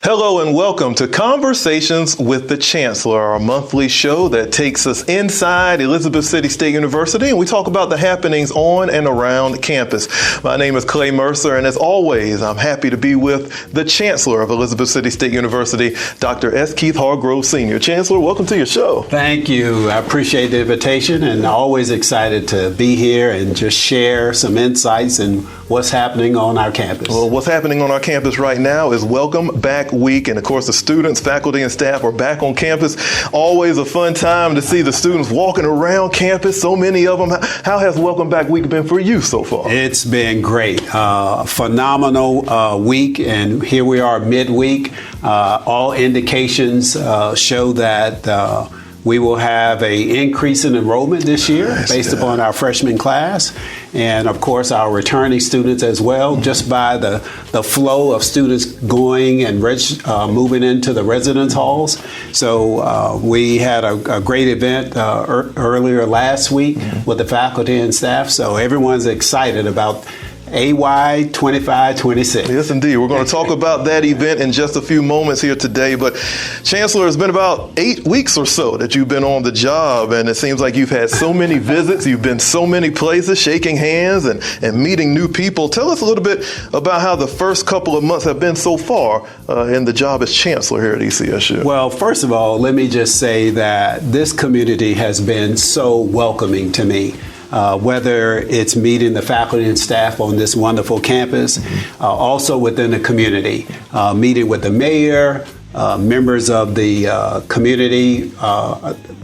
Hello and welcome to Conversations with the Chancellor, our monthly show that takes us inside Elizabeth City State University, and we talk about the happenings on and around campus. My name is Clay Mercer, and as always, I'm happy to be with the Chancellor of Elizabeth City State University, Dr. S. Keith Hargrove, Sr. Chancellor, welcome to your show. Thank you. I appreciate the invitation, and always excited to be here and just share some insights and what's happening on our campus. Well, what's happening on our campus right now is Welcome Back Week, and of course the students, faculty, and staff are back on campus. Always a fun time to see the students walking around campus, so many of them. How has Welcome Back Week been for you so far? It's been great. Phenomenal week, and here we are midweek. All indications show that we will have an increase in enrollment this year based upon our freshman class, and of course our returning students as well, just by the flow of students going and moving into the residence halls. So we had a great event earlier last week with the faculty and staff, so everyone's excited about AY 25-26. Yes, indeed. We're going to talk about that event in just a few moments here today. But Chancellor, it's been about 8 weeks or so that you've been on the job, and it seems like you've had so many visits. You've been so many places, shaking hands and meeting new people. Tell us a little bit about how the first couple of months have been so far in the job as Chancellor here at ECSU. Well, first of all, let me just say that this community has been so welcoming to me. Whether it's meeting the faculty and staff on this wonderful campus, also within the community, meeting with the mayor, members of the community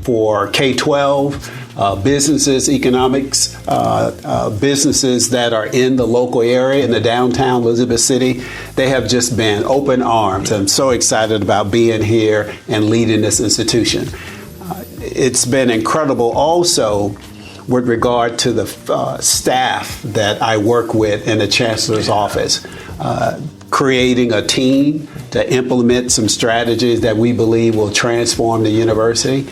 for K-12, businesses, economics, businesses that are in the local area, in the downtown Elizabeth City. They have just been open arms. I'm so excited about being here and leading this institution. It's been incredible also with regard to the staff that I work with in the Chancellor's office, creating a team to implement some strategies that we believe will transform the university,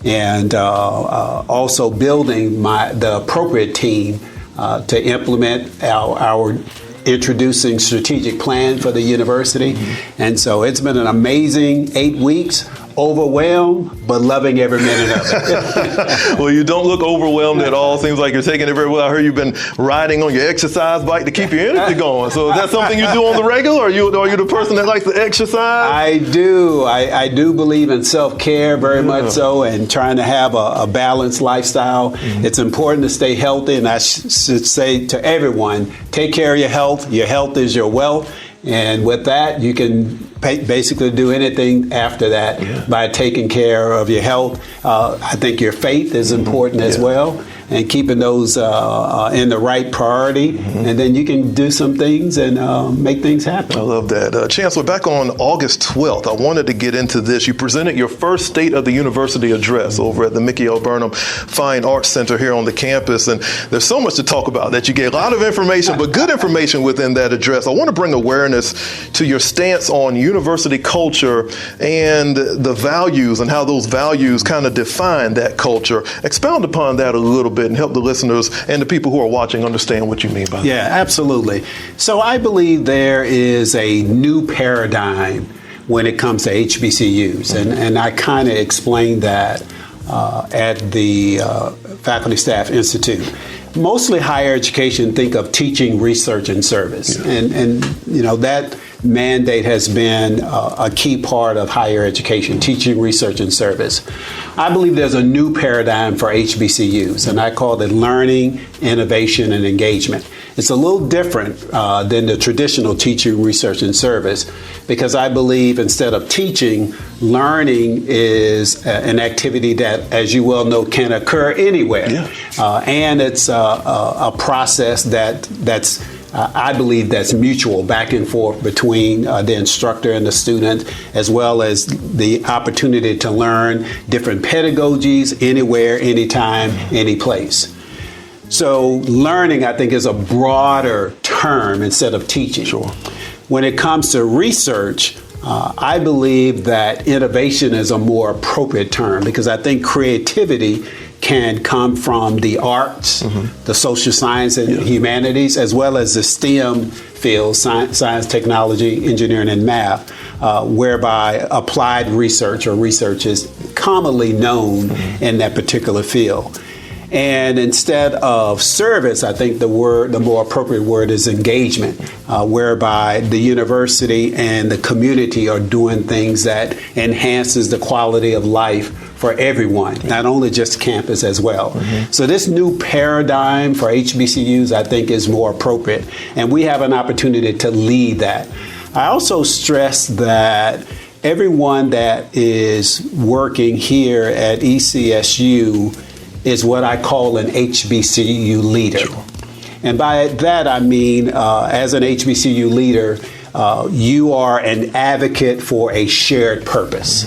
and also building the appropriate team to implement our introducing strategic plan for the university. And so it's been an amazing 8 weeks. Overwhelmed, but loving every minute of it. Well, you don't look overwhelmed at all. Seems like you're taking it very well. I heard you've been riding on your exercise bike to keep your energy going. So is that something you do on the regular, or are you the person that likes to exercise? I do. I do believe in self-care very much so, and trying to have a balanced lifestyle. It's important to stay healthy, and I should say to everyone, take care of your health. Your health is your wealth. And with that, you can basically do anything after that by taking care of your health. I think your faith is important as well, and keeping those in the right priority. And then you can do some things and make things happen. I love that. Chancellor, back on August 12th, I wanted to get into this. You presented your first State of the University address over at the Mickey L. Burnham Fine Arts Center here on the campus. And there's so much to talk about that you gave a lot of information, but good information within that address. I want to bring awareness to your stance on university culture and the values and how those values kind of define that culture. Expound upon that a little bit and help the listeners and the people who are watching understand what you mean by that. Yeah, absolutely. So I believe there is a new paradigm when it comes to HBCUs, and I kind of explained that at the Faculty Staff Institute. Mostly higher education think of teaching, research, and service. And you know, that mandate has been a key part of higher education, teaching, research, and service. I believe there's a new paradigm for HBCUs, and I call it learning, innovation, and engagement. It's a little different than the traditional teaching, research, and service, because I believe instead of teaching, learning is an activity that, as you well know, can occur anywhere. And it's a process that's I believe that's mutual, back and forth between the instructor and the student, as well as the opportunity to learn different pedagogies anywhere, anytime, any place. So learning, I think, is a broader term instead of teaching. When it comes to research, I believe that innovation is a more appropriate term, because I think creativity can come from the arts, the social science and humanities, as well as the STEM fields, science, technology, engineering, and math, whereby applied research or research is commonly known in that particular field. And instead of service, I think the more appropriate word is engagement, whereby the university and the community are doing things that enhances the quality of life for everyone, not only just campus as well. So this new paradigm for HBCUs, I think, is more appropriate, and we have an opportunity to lead that. I also stress that everyone that is working here at ECSU is what I call an HBCU leader. Sure. And by that I mean, as an HBCU leader, you are an advocate for a shared purpose.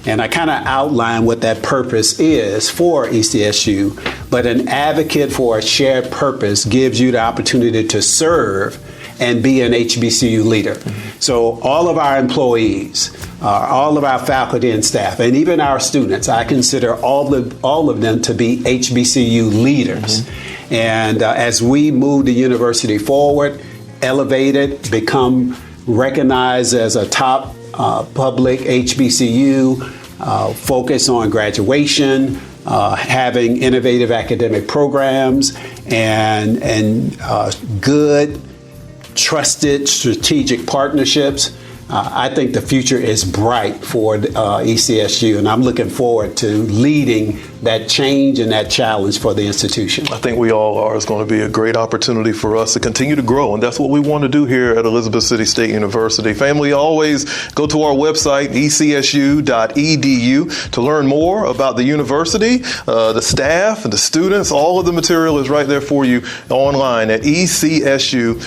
And I kind of outline what that purpose is for ECSU, but an advocate for a shared purpose gives you the opportunity to serve and be an HBCU leader. So all of our employees, all of our faculty and staff, and even our students, I consider all of them to be HBCU leaders. And as we move the university forward, elevate it, become recognized as a top public HBCU, focus on graduation, having innovative academic programs, and good, trusted strategic partnerships. I think the future is bright for ECSU, and I'm looking forward to leading that change and that challenge for the institution. I think we all are. It's going to be a great opportunity for us to continue to grow, and that's what we want to do here at Elizabeth City State University. Family, always go to our website, ecsu.edu, to learn more about the university, the staff, and the students. All of the material is right there for you online at ecsu.edu.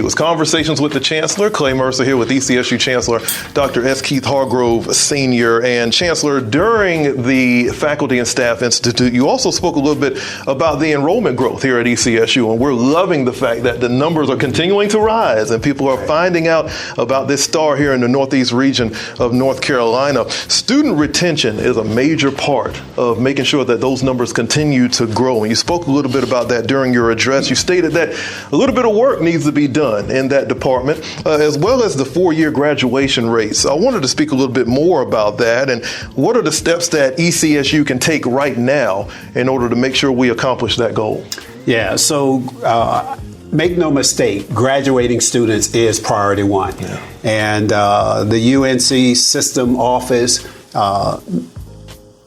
It's Conversations with the Chancellor. Clay Mercer here with ECSU Chancellor Dr. S. Keith Hargrove, Sr. And Chancellor, during the Faculty and Staff Institute, you also spoke a little bit about the enrollment growth here at ECSU, and we're loving the fact that the numbers are continuing to rise and people are finding out about this star here in the Northeast region of North Carolina. Student retention is a major part of making sure that those numbers continue to grow, and you spoke a little bit about that during your address. You stated that a little bit of work needs to be done in that department, as well as the 4-year graduation rates. I wanted to speak a little bit more about that, and what are the steps that ECSU can take right now in order to make sure we accomplish that goal? Yeah, so make no mistake, graduating students is priority one. Yeah. And the UNC system office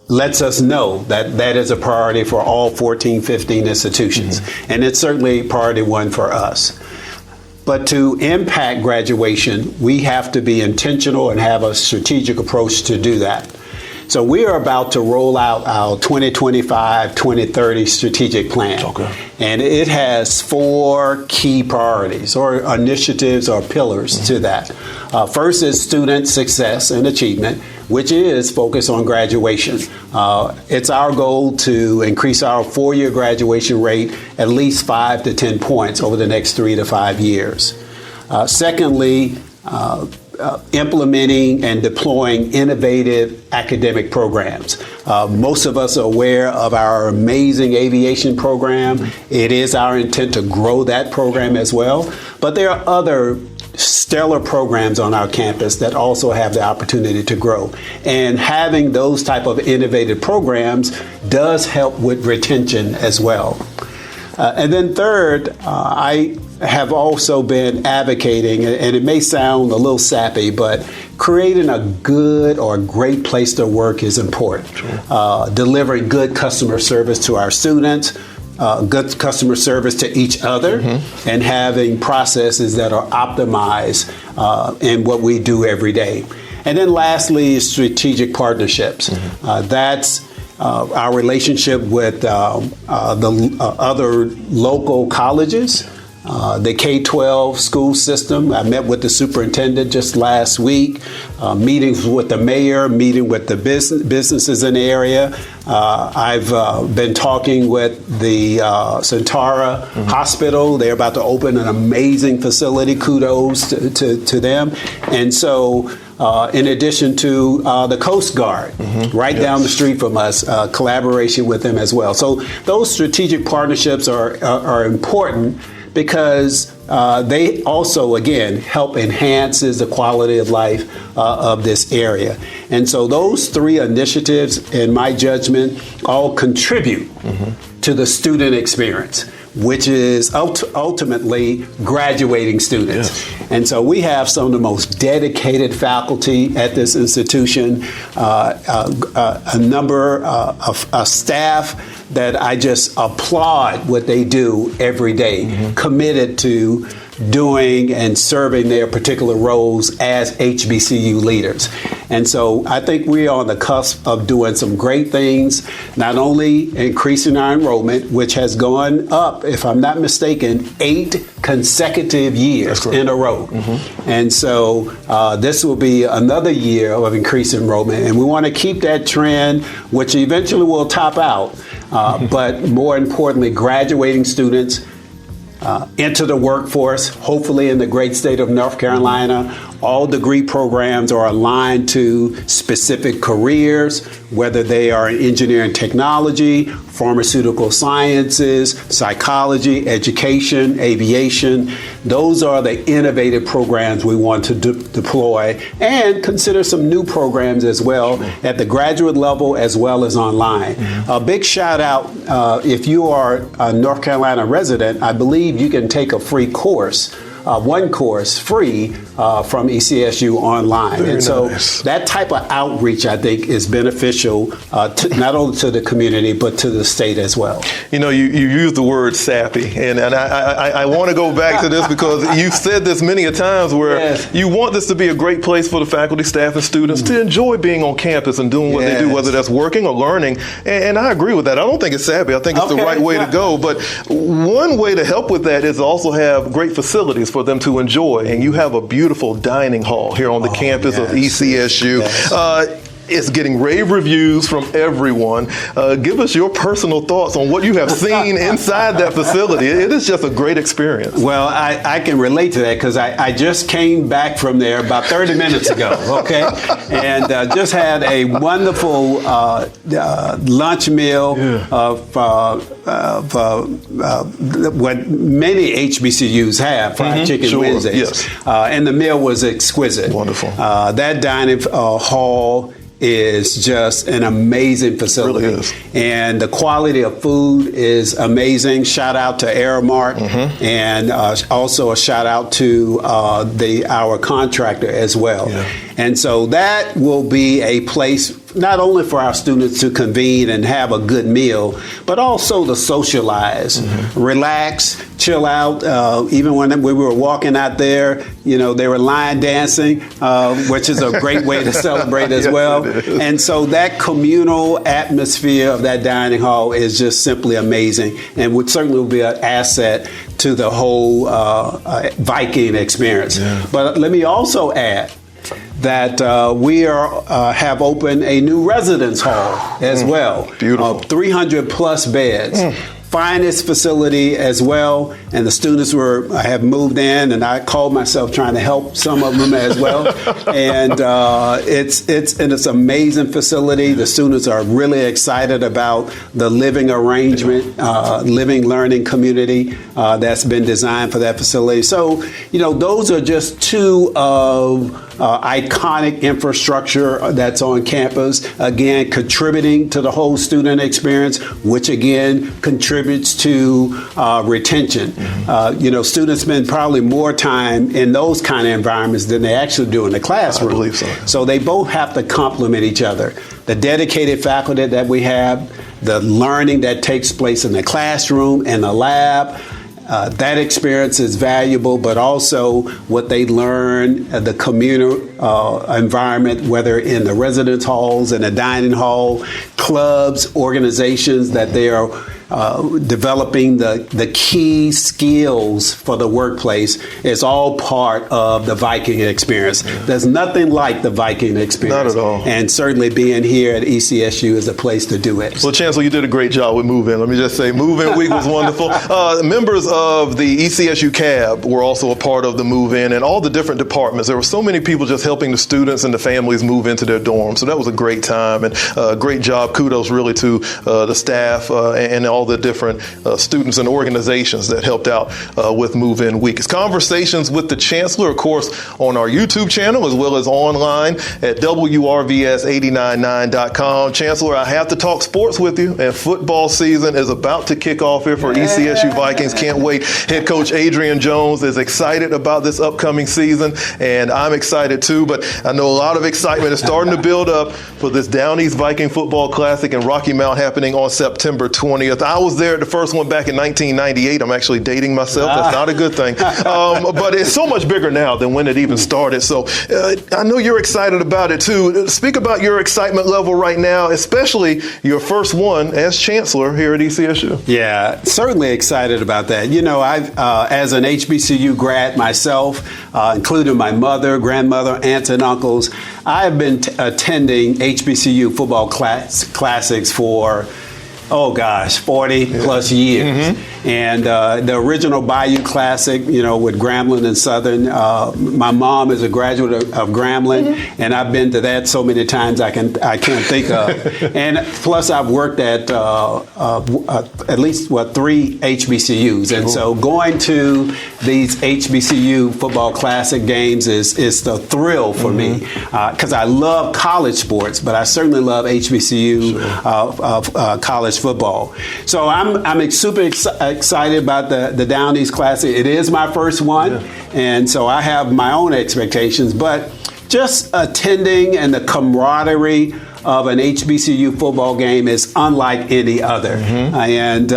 lets us know that that is a priority for all 14, 15 institutions. And it's certainly priority one for us. But to impact graduation, we have to be intentional and have a strategic approach to do that. So we are about to roll out our 2025-2030 strategic plan. Okay. And it has 4 key priorities or initiatives or pillars to that. First is student success and achievement, which is focused on graduation. It's our goal to increase our 4-year graduation rate at least 5 to 10 points over the next 3 to 5 years. Secondly, implementing and deploying innovative academic programs. Most of us are aware of our amazing aviation program. It is our intent to grow that program as well. But there are other stellar programs on our campus that also have the opportunity to grow. And having those type of innovative programs does help with retention as well. And then third, I have also been advocating, and it may sound a little sappy, but creating a good or a great place to work is important. Sure. Delivering good customer service to our students, good customer service to each other, and having processes that are optimized in what we do every day. And then lastly, strategic partnerships. That's our relationship with the other local colleges, the K-12 school system. I met with the superintendent just last week, meetings with the mayor, meeting with the businesses in the area. I've been talking with the Centara Hospital. They're about to open an amazing facility. Kudos to them. And so, in addition to the Coast Guard, right down the street from us, collaboration with them as well. So those strategic partnerships are important because they also, again, help enhances the quality of life of this area. And so those three initiatives, in my judgment, all contribute to the student experience, which is ultimately graduating students. Yes. And so we have some of the most dedicated faculty at this institution, a number of staff that I just applaud what they do every day, committed to doing and serving their particular roles as HBCU leaders. And so I think we're on the cusp of doing some great things, not only increasing our enrollment, which has gone up, if I'm not mistaken, 8 consecutive years in a row. And so this will be another year of increased enrollment. And we want to keep that trend, which eventually will top out. But more importantly, graduating students enter the workforce, hopefully in the great state of North Carolina. All degree programs are aligned to specific careers, whether they are in engineering technology, pharmaceutical sciences, psychology, education, aviation. Those are the innovative programs we want to deploy, and consider some new programs as well at the graduate level as well as online. A big shout out, if you are a North Carolina resident, I believe you can take a free course, one course free from ECSU online. Very and so nice. That type of outreach, I think, is beneficial not only to the community, but to the state as well. You know, you use the word sappy, and I want to go back to this because you've said this many a times where you want this to be a great place for the faculty, staff, and students to enjoy being on campus and doing what they do, whether that's working or learning. And I agree with that. I don't think it's sappy. I think it's the right way to go. But one way to help with that is to also have great facilities for them to enjoy. And you have a beautiful dining hall here on the campus of ECSU. It's getting rave reviews from everyone. Give us your personal thoughts on what you have seen inside that facility. It is just a great experience. Well, I can relate to that because I just came back from there about 30 minutes ago, okay? And just had a wonderful lunch meal of what many HBCUs have, Fried Chicken Wednesdays. And the meal was exquisite. Wonderful. That dining hall is just an amazing facility. It really is. And the quality of food is amazing. Shout out to Aramark, and also a shout out to our contractor as well. And so that will be a place not only for our students to convene and have a good meal, but also to socialize, relax, chill out. Even when we were walking out there, you know, they were line dancing, which is a great way to celebrate as well. And so that communal atmosphere of that dining hall is just simply amazing, and would certainly be an asset to the whole Viking experience. But let me also add that we have opened a new residence hall as well. Beautiful. 300 plus beds. Finest facility as well, and the students have moved in, and I called myself trying to help some of them as well. And it's an amazing facility. The students are really excited about the living arrangement, living learning community that's been designed for that facility. So, you know, those are just two of iconic infrastructure that's on campus, again, contributing to the whole student experience, which again contributes to retention. You know, students spend probably more time in those kind of environments than they actually do in the classroom. I believe so. So they both have to complement each other. The dedicated faculty that we have, the learning that takes place in the classroom and the lab, that experience is valuable, but also what they learn, the communal environment, whether in the residence halls, in the dining hall, clubs, organizations that they are developing the key skills for the workplace is all part of the Viking experience. There's nothing like the Viking experience. Not at all. And certainly being here at ECSU is a place to do it. Well, Chancellor, you did a great job with Move In. Let me just say, Move In Week was wonderful. Members of the ECSU CAB were also a part of the Move In, and all the different departments. There were so many people just helping the students and the families move into their dorms. So that was a great time, and great job. Kudos really to the staff and all the different students and organizations that helped out with Move In Week. It's Conversations with the Chancellor, of course, on our YouTube channel as well as online at WRVS899.com. Chancellor, I have to talk sports with you, and football season is about to kick off here for ECSU Vikings. Can't wait. Head coach Adrian Jones is excited about this upcoming season, and I'm excited too, but I know a lot of excitement is starting to build up for this Down East Viking Football Classic in Rocky Mount happening on September 20th. I was there at the first one back in 1998. I'm actually dating myself. That's not a good thing. But it's so much bigger now than when it even started. So I know you're excited about it too. Speak about your excitement level right now, especially your first one as Chancellor here at ECSU. Yeah, certainly excited about that. You know, I've as an HBCU grad myself, including my mother, grandmother, aunts, and uncles, I've been attending HBCU football classics for 40 plus years. And the original Bayou Classic, you know, with Grambling and Southern, my mom is a graduate of Grambling, and I've been to that so many times I can't think of. And plus I've worked at least, 3 HBCUs. And so going to these HBCU football classic games is the thrill for me, because I love college sports, but I certainly love HBCU college football. So I'm super excited about the Down East Classic. It is my first one, and so I have my own expectations, but just attending and the camaraderie of an HBCU football game is unlike any other. And,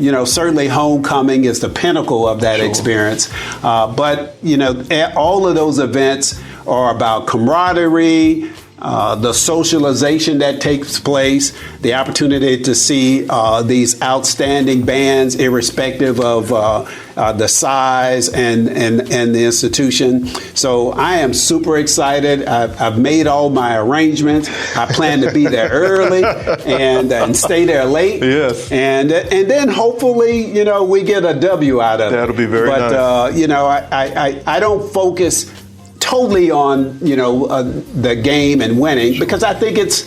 you know, certainly homecoming is the pinnacle of that experience. But, you know, all of those events are about camaraderie, the socialization that takes place, the opportunity to see these outstanding bands, irrespective of the size and the institution. So I am super excited. I've made all my arrangements. I plan to be there early and stay there late. Yes. And then hopefully, you know, we get a W out of it. That'll be very nice. But, you know, I don't focus totally on, you know, the game and winning, because I think it's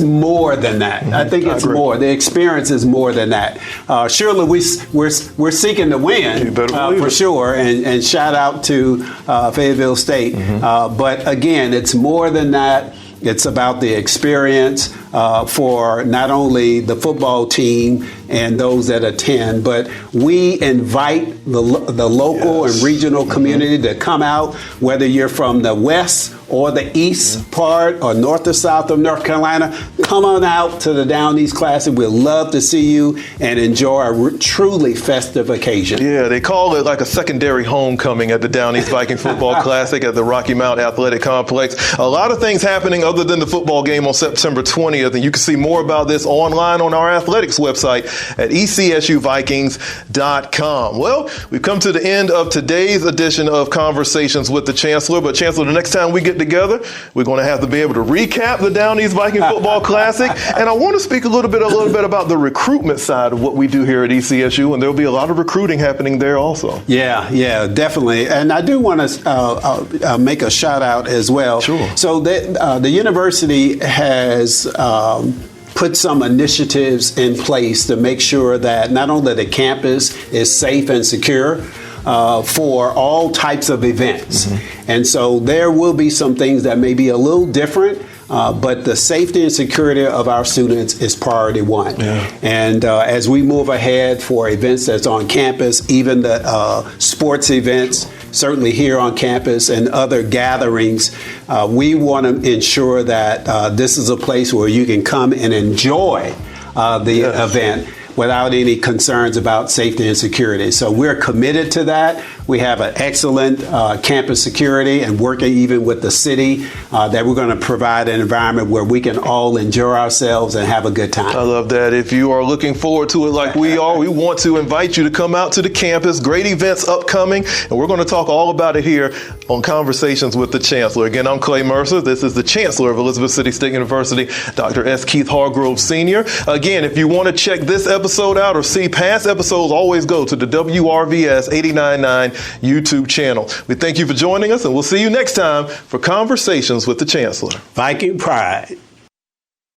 more than that. I think it's more. The experience is more than that. Surely we're seeking to win for sure, and shout out to Fayetteville State. But again, it's more than that. It's about the experience for not only the football team and those that attend, but we invite the local and regional community to come out, whether you're from the west or the east part or north or south of North Carolina. Come on out to the Down East Classic. We'd love to see you and enjoy a truly festive occasion. Yeah, they call it like a secondary homecoming at the Down East Viking Football Classic at the Rocky Mount Athletic Complex. A lot of things happening other than the football game on September 20th, and you can see more about this online on our athletics website at ECSUVikings.com. Well, we've come to the end of today's edition of Conversations with the Chancellor, but Chancellor, the next time we get together, we're going to have to be able to recap the Down East Viking Football Classic, and I want to speak a little bit about the recruitment side of what we do here at ECSU, and there'll be a lot of recruiting happening there also. Yeah, definitely. And I do want to make a shout out as well. Sure. So the university has put some initiatives in place to make sure that not only the campus is safe and secure for all types of events. And so there will be some things that may be a little different, but the safety and security of our students is priority one. And as we move ahead for events that's on campus, even the sports events, certainly here on campus and other gatherings, we want to ensure that this is a place where you can come and enjoy the event without any concerns about safety and security. So we're committed to that. We have an excellent campus security and working even with the city that we're going to provide an environment where we can all enjoy ourselves and have a good time. I love that. If you are looking forward to it like we are, we want to invite you to come out to the campus. Great events upcoming, and we're going to talk all about it here on Conversations with the Chancellor. Again, I'm Clay Mercer. This is the Chancellor of Elizabeth City State University, Dr. S. Keith Hargrove, Sr. Again, if you want to check this episode out or see past episodes, always go to the WRVS 89.9 YouTube channel. We thank you for joining us, and we'll see you next time for Conversations with the Chancellor. Viking Pride.